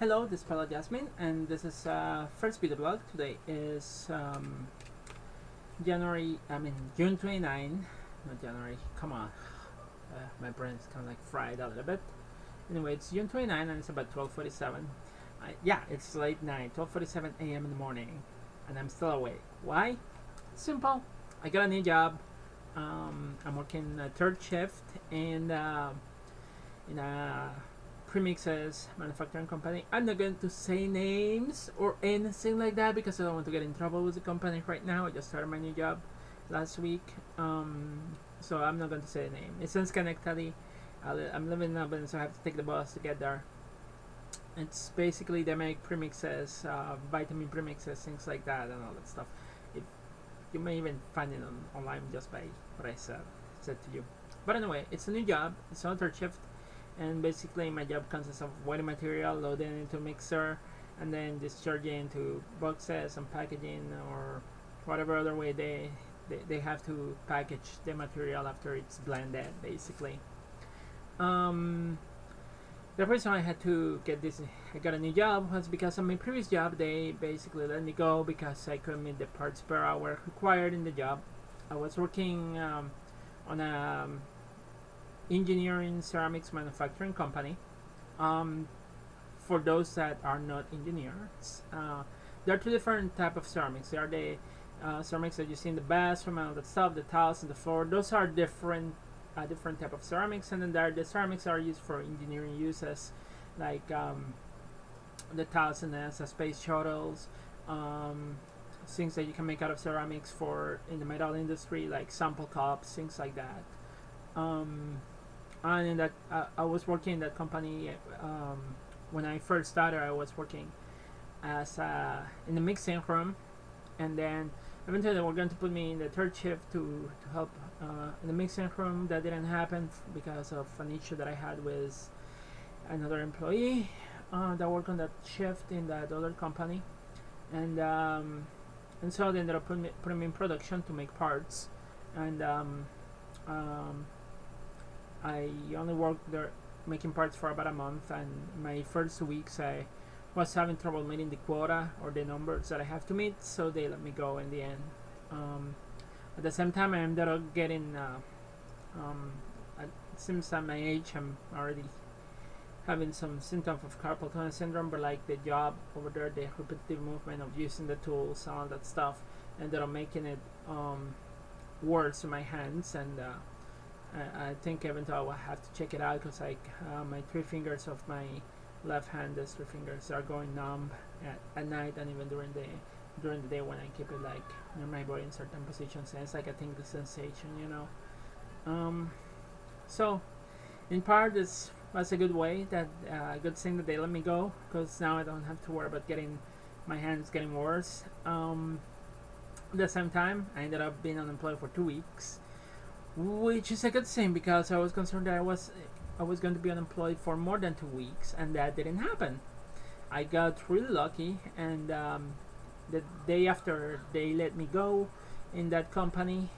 Hello, this is fellow Jasmine, and this is first video blog. Today is June 29, not January, come on. My brain is kind of like fried a little bit. Anyway, it's June 29 and it's about 12:47. Yeah, it's late night, 12:47 a.m. in the morning, and I'm still awake. Why? Simple. I got a new job. I'm working a third shift in a premixes manufacturing company. I'm not going to say names or anything like that because I don't want to get in trouble with the company right now. I just started my new job last week, so I'm not going to say a name. It's in Schenectady. I'm living in Melbourne, so I have to take the bus to get there. It's basically they make premixes, vitamin premixes, things like that, and all that stuff. You may even find it online just by what I said to you. But anyway, it's a new job. It's on third shift. And basically my job consists of weighing material, loading into mixer, and then discharging into boxes and packaging or whatever other way they have to package the material after it's blended, basically. The reason I had to I got a new job was because on my previous job they basically let me go because I couldn't meet the parts per hour required in the job. I was working on a engineering ceramics manufacturing company. For those that are not engineers, there are two different type of ceramics. There are the ceramics that you see in the bathroom and all that stuff, the tiles and the floor. Those are different type of ceramics, and then there are the ceramics that are used for engineering uses, like the tiles and the space shuttles, things that you can make out of ceramics for in the metal industry, like sample cups, things like that. And in that I was working in that company when I first started. I was working as in the mixing room, and then eventually they were going to put me in the third shift to help in the mixing room. That didn't happen because of an issue that I had with another employee that worked on that shift in that other company, and so they ended up putting me in production to make parts, and I only worked there making parts for about a month, and my first 2 weeks I was having trouble meeting the quota or the numbers that I have to meet, so they let me go in the end. At the same time, I ended up getting it seems at my age I'm already having some symptoms of carpal tunnel syndrome, but like the job over there, the repetitive movement of using the tools and all that stuff ended up making it worse in my hands, and I think eventually I will have to check it out because like my 3 fingers of my left hand, those 3 fingers are going numb at night, and even during the day when I keep it like near my body in certain positions, and it's like I think the sensation, you know. So in part this was a good way, that good thing that they let me go, because now I don't have to worry about my hands getting worse. At the same time, I ended up being unemployed for 2 weeks, which is a good thing because I was concerned that I was going to be unemployed for more than 2 weeks, and that didn't happen. I got really lucky, and the day after they let me go in that company,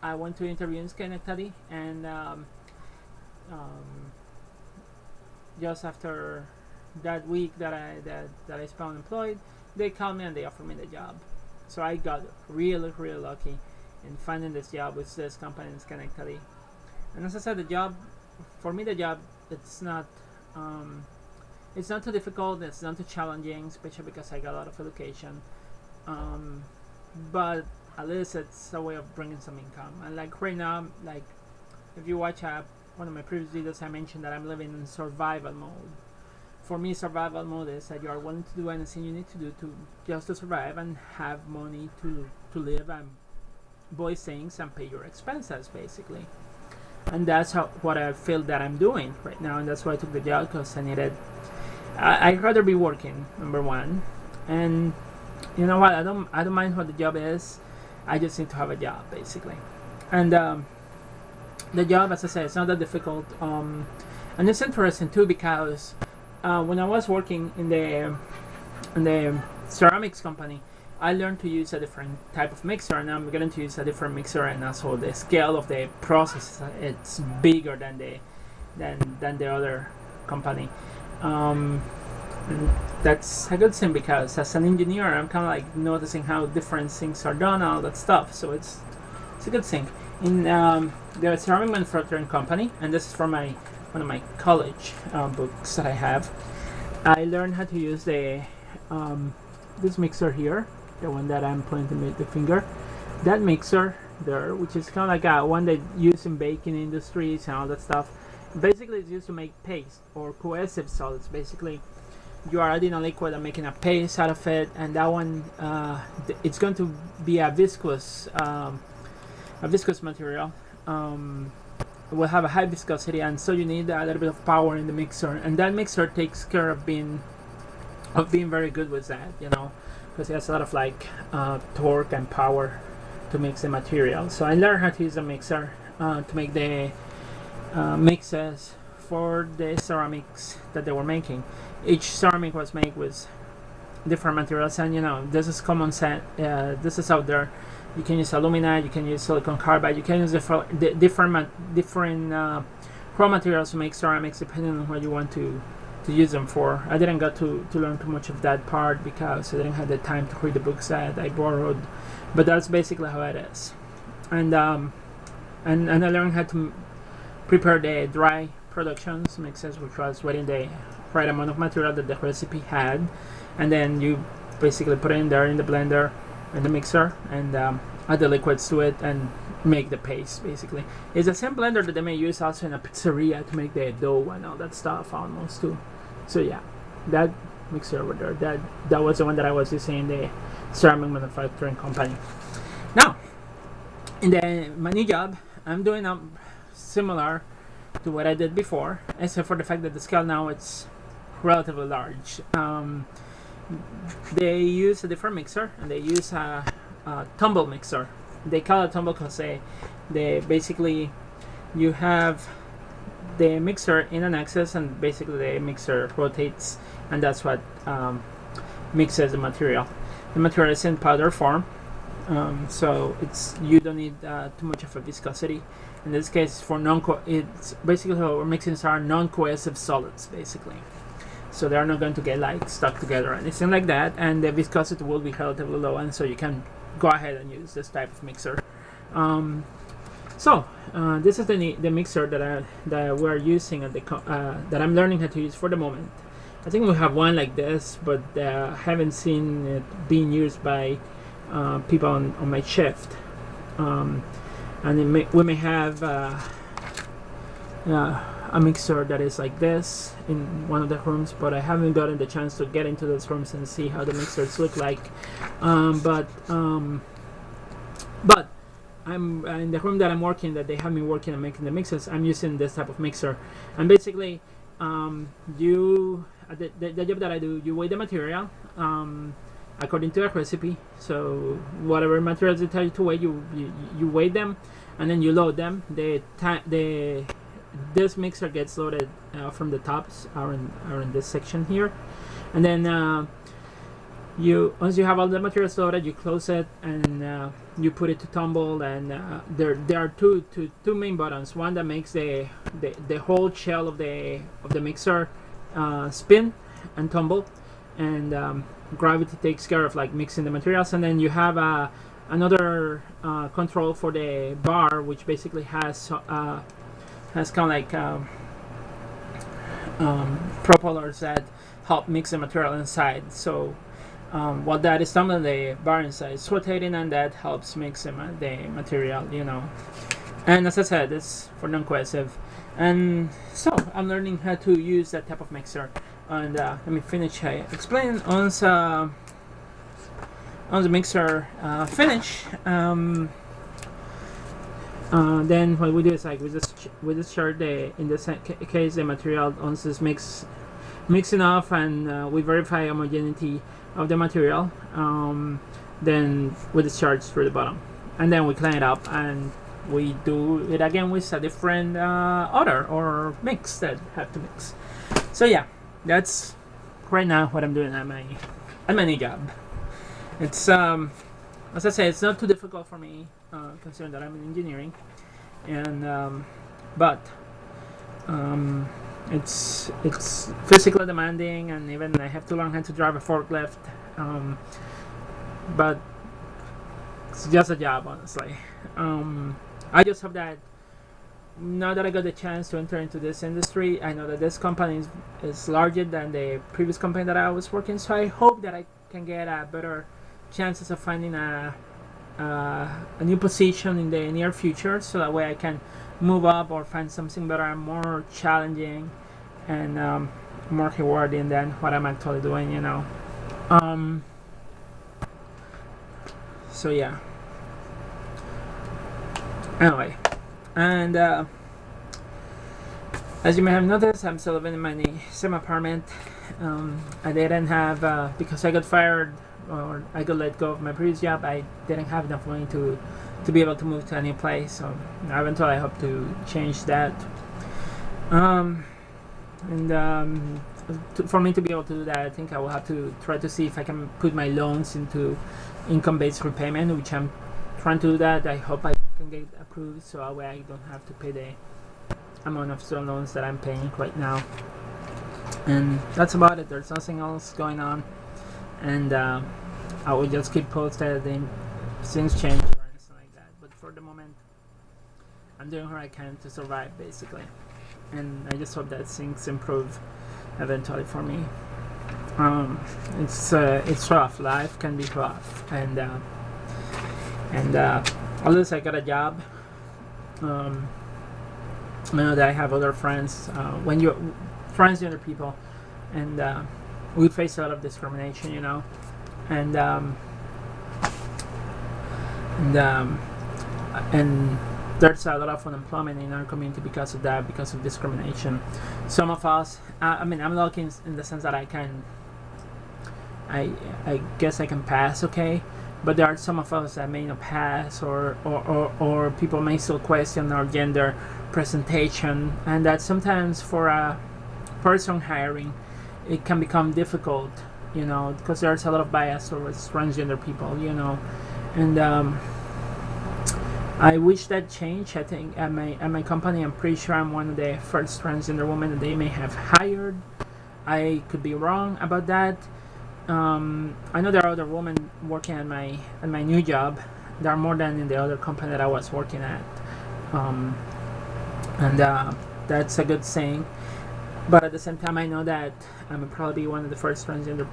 I went to interview in Schenectady, and just after that week that I spent unemployed, they called me and they offered me the job. So I got really lucky in finding this job with this company in Schenectady. And as I said, the job it's not too difficult, it's not too challenging, especially because I got a lot of education, but at least it's a way of bringing some income. And like right now, like if you watch one of my previous videos, I mentioned that I'm living in survival mode. For me, survival mode is that you are willing to do anything you need to do just to survive and have money to live and buy things and pay your expenses, basically. And that's what I feel that I'm doing right now, and that's why I took the job, because I needed. I'd rather be working, number one, and you know what? I don't mind what the job is. I just need to have a job, basically. And the job, as I said, it's not that difficult, and it's interesting too because when I was working in the ceramics company, I learned to use a different type of mixer, and I'm going to use a different mixer, and also the scale of the process, it's bigger than the other company. And that's a good thing because as an engineer, I'm kind of like noticing how different things are done, all that stuff. So it's a good thing. In the ceramic manufacturing company, and this is from one of my college books that I have. I learned how to use the this mixer here, the one that I'm pointing with the finger. That mixer there, which is kind of like a one that used in baking industries and all that stuff. Basically, it's used to make paste or cohesive solids. Basically, you are adding a liquid and making a paste out of it, and that one it's going to be a viscous material. It will have a high viscosity, and so you need a little bit of power in the mixer, and that mixer takes care of being very good with that, you know, because it has a lot of like torque and power to mix the material. So I learned how to use a mixer to make the mixes for the ceramics that they were making. Each ceramic was made with different materials, and you know, this is common sense. This is out there. You can use alumina, you can use silicon carbide, you can use different raw materials to make ceramics depending on what you want to use them for. I didn't get to learn too much of that part because I didn't have the time to read the books that I borrowed, but that's basically how it is. And I learned how to prepare the dry productions mixes, which was wetting the right amount of material that the recipe had, and then you basically put it in there in the blender, in the mixer, and add the liquids to it and make the paste. Basically, it's the same blender that they may use also in a pizzeria to make the dough and all that stuff almost too. So yeah, that mixer over there, that was the one that I was using in the ceramic manufacturing company. Now, in my new job, I'm doing similar to what I did before, except for the fact that the scale now it's relatively large. They use a different mixer, and they use a tumble mixer. They call it tumble because they basically, you have the mixer in an axis, and basically the mixer rotates, and that's what mixes the material. The material is in powder form, so you don't need too much of a viscosity. In this case, it's basically our mixings are non-cohesive solids, basically. So they are not going to get like stuck together or anything like that, and the viscosity will be relatively low, and so you can go ahead and use this type of mixer. This is the mixer that we're using at that I'm learning how to use for the moment. I think we have one like this, but haven't seen it being used by people on my shift. And we may have a mixer that is like this in one of the rooms, but I haven't gotten the chance to get into those rooms and see how the mixers look like. But I'm in the room that I'm working, that they have me working on making the mixes. I'm using this type of mixer, and basically, the job that I do, you weigh the material according to a recipe. So whatever materials they tell you to weigh, you weigh them, and then you load them. This mixer gets loaded from the tops are in this section here, and then once you have all the materials loaded, you close it, and you put it to tumble. And there are two main buttons. One that makes the whole shell of the mixer spin and tumble, and gravity takes care of like mixing the materials. And then you have another control for the bar, which basically has kind of like propellers that help mix the material inside. So while that is tumbling, the bar inside is rotating, and that helps mix the material, you know. And as I said, it's for non-cohesive. And so I'm learning how to use that type of mixer. And let me finish explain once the mixer finish. Then what we do is like we just chart in this case the material once it's mixed enough, and we verify homogeneity of the material. Then we discharge through the bottom, and then we clean it up, and we do it again with a different order or mix that have to mix. So yeah, that's right now what I'm doing at my new job. It's as I say, it's not too difficult for me, considering that I'm in engineering, and it's physically demanding, and even I have to learn how to drive a forklift. Um, but it's just a job, honestly. I just hope that now that I got the chance to enter into this industry, I know that this company is larger than the previous company that I was working. So I hope that I can get a better chances of finding a new position in the near future, so that way I can move up or find something better and more challenging and more rewarding than what I'm actually doing. Um, so yeah. Anyway, and as you may have noticed, I'm still living in my same apartment. I didn't have because I got fired or I got let go of my previous job. I didn't have enough money to be able to move to a new place. So eventually, I hope to change that. And for me to be able to do that, I think I will have to try to see if I can put my loans into income-based repayment, which I'm trying to do that. I hope I can get approved, so that way I don't have to pay the amount of student loans that I'm paying right now. And that's about it. There's nothing else going on, and I will just keep posted if things change or anything like that. But for the moment, I'm doing what I can to survive, basically, and I just hope that things improve eventually for me. It's rough. Life can be rough, and at least I got a job. I know that I have other friends. When you friends with other people, and we face a lot of discrimination, and and there's a lot of unemployment in our community because of that, because of discrimination. Some of us, I'm lucky in the sense that I guess I can pass okay, but there are some of us that may not pass, or people may still question our gender presentation, and that sometimes for a person hiring, it can become difficult, because there's a lot of bias towards transgender people, and I wish that changed. I think at my company, I'm pretty sure I'm one of the first transgender women that they may have hired. I could be wrong about that. I know there are other women working at my new job. There are more than in the other company that I was working at, and that's a good thing. But at the same time, I know that I'm probably one of the first transgender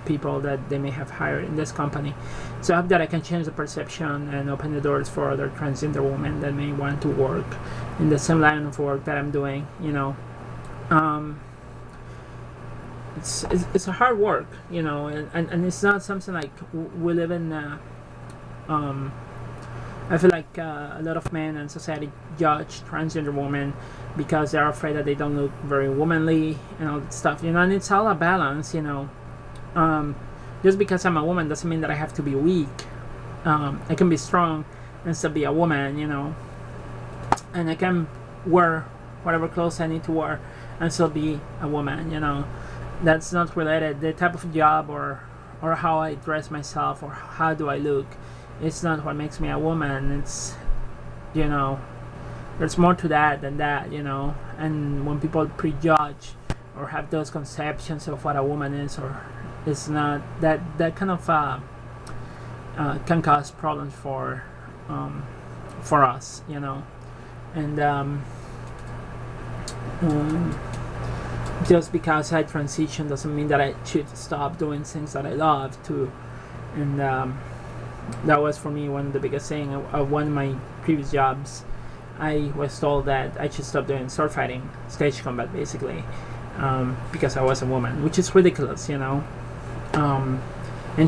people that they may have hired in this company. So I hope that I can change the perception and open the doors for other transgender women that may want to work in the same line of work that I'm doing. It's a hard work, and it's not something like we live in. I feel like a lot of men and society judge transgender women because they're afraid that they don't look very womanly and all that stuff, and it's all a balance, just because I'm a woman doesn't mean that I have to be weak. I can be strong and still be a woman, and I can wear whatever clothes I need to wear and still be a woman. That's not related. The type of job or how I dress myself or how do I look, it's not what makes me a woman. It's, there's more to that than that, and when people prejudge or have those conceptions of what a woman is or is not, that kind of can cause problems for us, and just because I transition doesn't mean that I should stop doing things that I love to, and that was for me one of the biggest things. One of my previous jobs, I was told that I should stop doing sword fighting, stage combat basically, because I was a woman, which is ridiculous, and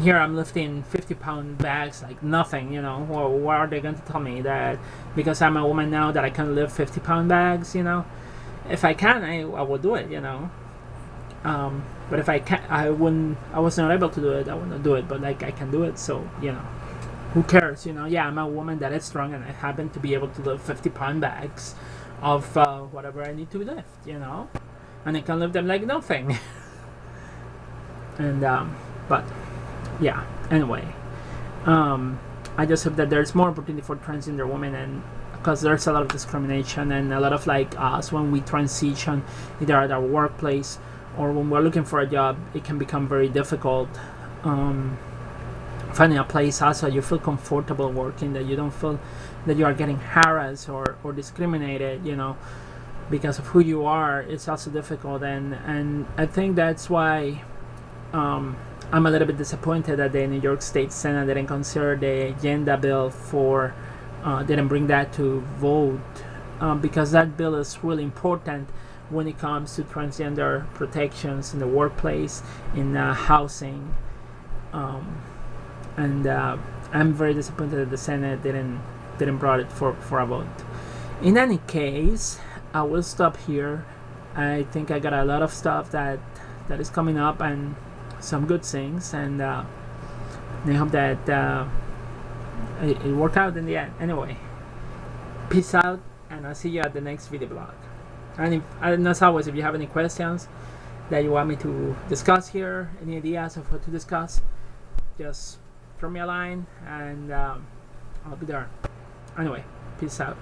here I'm lifting 50-pound bags like nothing, Well, what are they going to tell me, that because I'm a woman now that I can lift 50-pound bags, If I can, I will do it, but if I can't, I was not able to do it, I would not do it, but like I can do it, so, who cares, Yeah, I'm a woman that is strong, and I happen to be able to lift 50-pound bags of whatever I need to lift, and I can lift them like nothing. And but yeah, anyway, I just hope that there's more opportunity for transgender women and because there's a lot of discrimination, and a lot of like us when we transition either at our workplace or when we're looking for a job, it can become very difficult finding a place also you feel comfortable working, that you don't feel that you are getting harassed or discriminated, because of who you are. It's also difficult, and I think that's why I'm a little bit disappointed that the New York State Senate didn't consider the agenda bill for didn't bring that to vote, because that bill is really important when it comes to transgender protections in the workplace, in housing, and I'm very disappointed that the Senate didn't brought it for a vote. In any case, I will stop here. I think I got a lot of stuff that is coming up and some good things, and I hope that it worked out in the end. Anyway, peace out, and I'll see you at the next video blog. And as always, if you have any questions that you want me to discuss here, any ideas of what to discuss, just throw me a line, and I'll be there. Anyway, peace out.